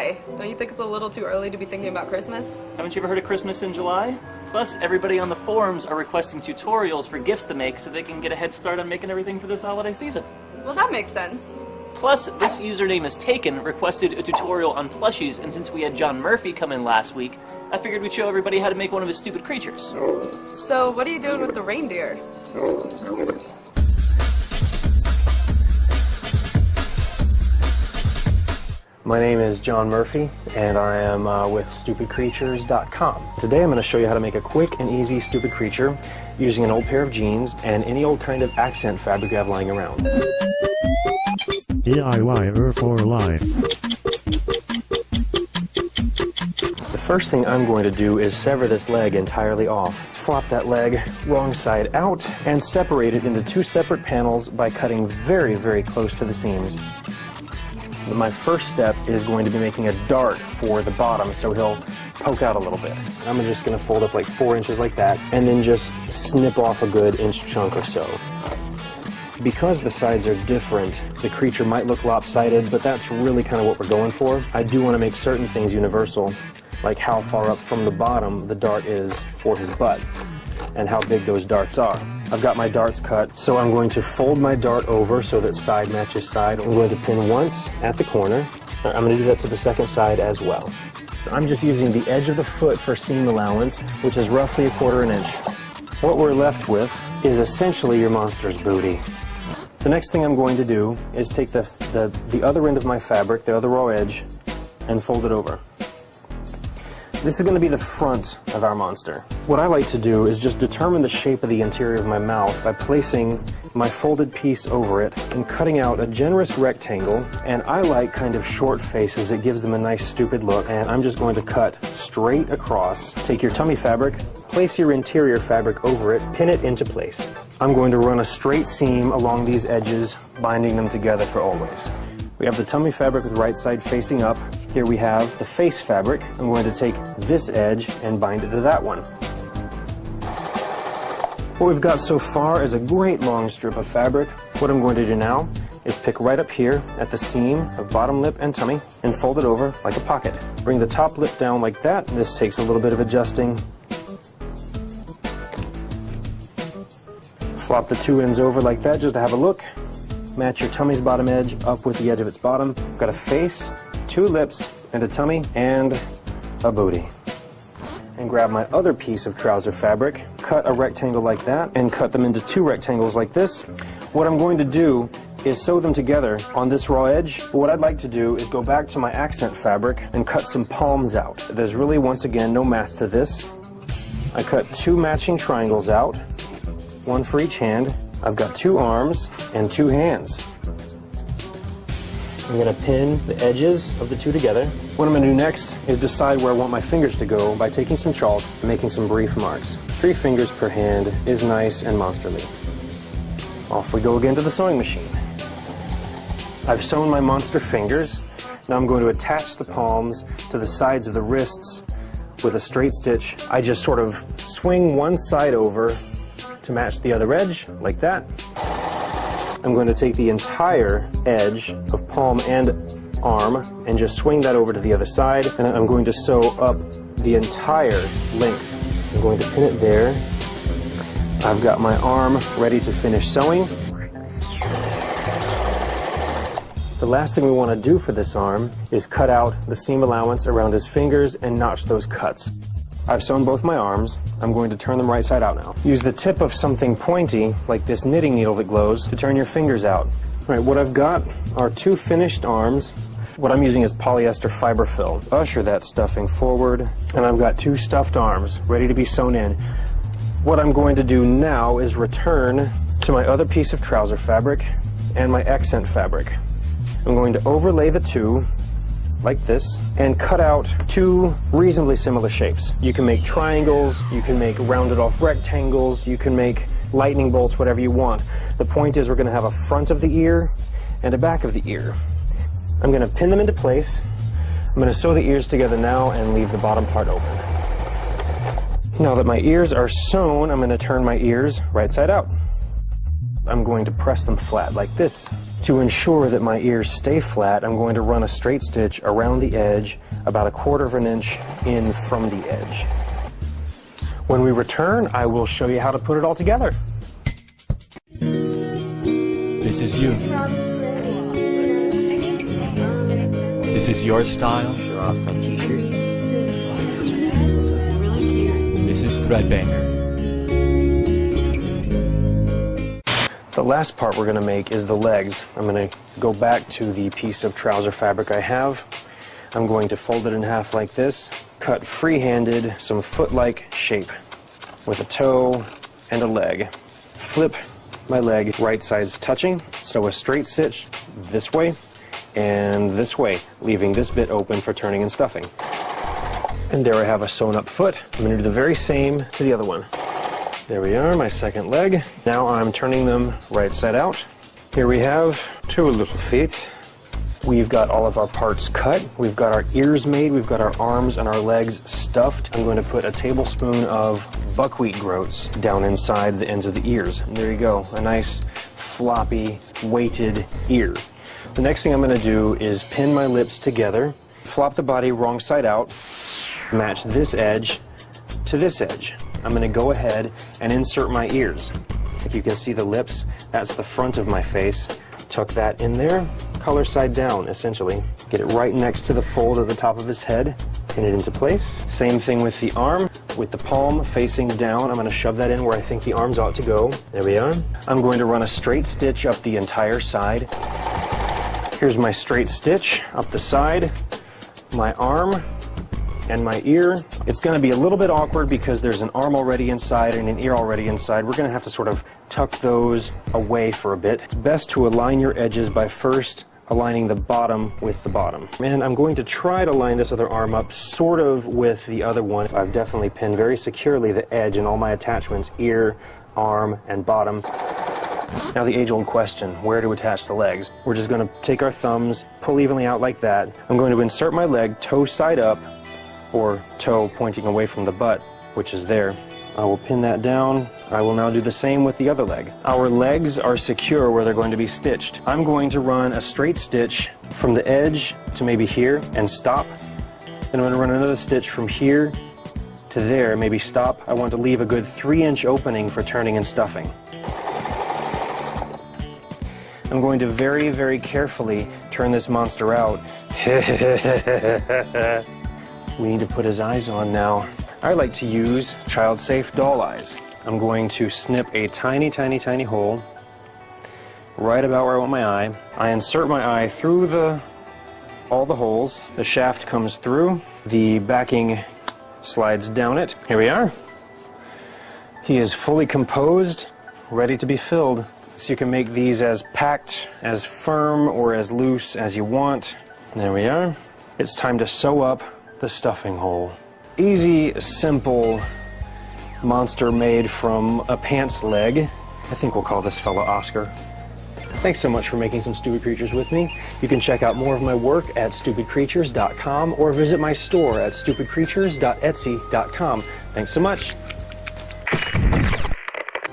July. Don't you think it's a little too early to be thinking about Christmas? Haven't you ever heard of Christmas in July? Plus, everybody on the forums are requesting tutorials for gifts to make so they can get a head start on making everything for this holiday season. Well, that makes sense. Plus, this username is Taken requested a tutorial on plushies, and since we had John Murphy come in last week, I figured we'd show everybody how to make one of his stupid creatures. So, what are you doing with the reindeer? My name is John Murphy, and I am with StupidCreatures.com. Today I'm going to show you how to make a quick and easy stupid creature using an old pair of jeans and any old kind of accent fabric you have lying around. DIY for life. The first thing I'm going to do is sever this leg entirely off. Flop that leg wrong side out and separate it into two separate panels by cutting very, very close to the seams. My first step is going to be making a dart for the bottom so he'll poke out a little bit. I'm just going to fold up like 4 inches like that and then just snip off a good inch chunk or so. Because the sides are different, the creature might look lopsided, but that's really kind of what we're going for. I do want to make certain things universal, like how far up from the bottom the dart is for his butt and how big those darts are. I've got my darts cut, so I'm going to fold my dart over so that side matches side. I'm going to pin once at the corner. I'm going to do that to the second side as well. I'm just using the edge of the foot for seam allowance, which is roughly 1/4 inch. What we're left with is essentially your monster's booty. The next thing I'm going to do is take the other end of my fabric, the other raw edge, and fold it over. This is going to be the front of our monster. What I like to do is just determine the shape of the interior of my mouth by placing my folded piece over it and cutting out a generous rectangle. And I like kind of short faces. It gives them a nice stupid look. And I'm just going to cut straight across. Take your tummy fabric, place your interior fabric over it, pin it into place. I'm going to run a straight seam along these edges, binding them together for always. We have the tummy fabric with the right side facing up. Here we have the face fabric. I'm going to take this edge and bind it to that one. What we've got so far is a great long strip of fabric. What I'm going to do now is pick right up here at the seam of bottom lip and tummy and fold it over like a pocket. Bring the top lip down like that. This takes a little bit of adjusting. Flop the two ends over like that just to have a look. Match your tummy's bottom edge up with the edge of its bottom. We've got a face, 2 lips, and a tummy, and a booty. And grab my other piece of trouser fabric, cut a rectangle like that, and cut them into 2 rectangles like this. What I'm going to do is sew them together on this raw edge. But what I'd like to do is go back to my accent fabric and cut some palms out. There's really, once again, no math to this. I cut 2 matching triangles out, 1 for each hand. I've got 2 arms and 2 hands. I'm going to pin the edges of the 2 together. What I'm going to do next is decide where I want my fingers to go by taking some chalk and making some brief marks. 3 fingers per hand is nice and monsterly. Off we go again to the sewing machine. I've sewn my monster fingers. Now I'm going to attach the palms to the sides of the wrists with a straight stitch. I just sort of swing one side over to match the other edge, like that. I'm going to take the entire edge of palm and arm and just swing that over to the other side, and I'm going to sew up the entire length. I'm going to pin it there. I've got my arm ready to finish sewing. The last thing we want to do for this arm is cut out the seam allowance around his fingers and notch those cuts. I've sewn both my arms. I'm going to turn them right side out now. Use the tip of something pointy, like this knitting needle that glows, to turn your fingers out. All right, what I've got are 2 finished arms. What I'm using is polyester fiber fill. Usher that stuffing forward, and I've got 2 stuffed arms ready to be sewn in. What I'm going to do now is return to my other piece of trouser fabric and my accent fabric. I'm going to overlay the 2 like this and cut out 2 reasonably similar shapes. You can make triangles, you can make rounded off rectangles, you can make lightning bolts, whatever you want. The point is we're going to have a front of the ear and a back of the ear. I'm going to pin them into place. I'm going to sew the ears together now and leave the bottom part open. Now that my ears are sewn, I'm going to turn my ears right side out. I'm going to press them flat like this. To ensure that my ears stay flat, I'm going to run a straight stitch around the edge, about 1/4 of an inch in from the edge. When we return, I will show you how to put it all together. This is you. This is your style. Show off my t-shirt. This is Threadbanger. The last part we're going to make is the legs. I'm going to go back to the piece of trouser fabric I have. I'm going to fold it in half like this, cut free-handed some foot-like shape with a toe and a leg. Flip my leg right sides touching, sew a straight stitch this way and this way, leaving this bit open for turning and stuffing. And there I have a sewn up foot. I'm going to do the very same to the other one. There we are, my second leg. Now I'm turning them right side out. Here we have 2 little feet. We've got all of our parts cut. We've got our ears made. We've got our arms and our legs stuffed. I'm going to put a tablespoon of buckwheat groats down inside the ends of the ears. And there you go, a nice floppy, weighted ear. The next thing I'm going to do is pin my lips together, flop the body wrong side out, match this edge to this edge. I'm going to go ahead and insert my ears. If you can see the lips, that's the front of my face. Tuck that in there, color side down, essentially. Get it right next to the fold at the top of his head, pin it into place. Same thing with the arm, with the palm facing down. I'm going to shove that in where I think the arms ought to go. There we are. I'm going to run a straight stitch up the entire side. Here's my straight stitch up the side, my arm, and my ear. It's going to be a little bit awkward because there's an arm already inside and an ear already inside. We're going to have to sort of tuck those away for a bit. It's best to align your edges by first aligning the bottom with the bottom. And I'm going to try to line this other arm up sort of with the other one. I've definitely pinned very securely the edge and all my attachments, ear, arm, and bottom. Now the age-old question, where to attach the legs? We're just going to take our thumbs, pull evenly out like that. I'm going to insert my leg toe side up, or toe pointing away from the butt, which is there. I will pin that down. I will now do the same with the other leg. Our legs are secure where they're going to be stitched. I'm going to run a straight stitch from the edge to maybe here and stop. Then I'm going to run another stitch from here to there, maybe stop. I want to leave a good 3-inch opening for turning and stuffing. I'm going to very, very carefully turn this monster out. We need to put his eyes on now. I like to use child-safe doll eyes. I'm going to snip a tiny, tiny, tiny hole right about where I want my eye. I insert my eye through all the holes. The shaft comes through. The backing slides down it. Here we are. He is fully composed, ready to be filled. So you can make these as packed, as firm, or as loose as you want. There we are. It's time to sew up the stuffing hole. Easy, simple monster made from a pants leg. I think we'll call this fellow Oscar. Thanks so much for making some Stupid Creatures with me. You can check out more of my work at stupidcreatures.com or visit my store at stupidcreatures.etsy.com. Thanks so much.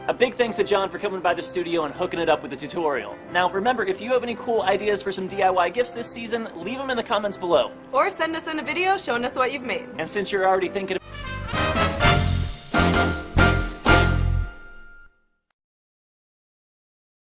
A big thanks to John for coming by the studio and hooking it up with the tutorial. Now remember, if you have any cool ideas for some DIY gifts this season, leave them in the comments below. Or send us in a video showing us what you've made. And since you're already thinking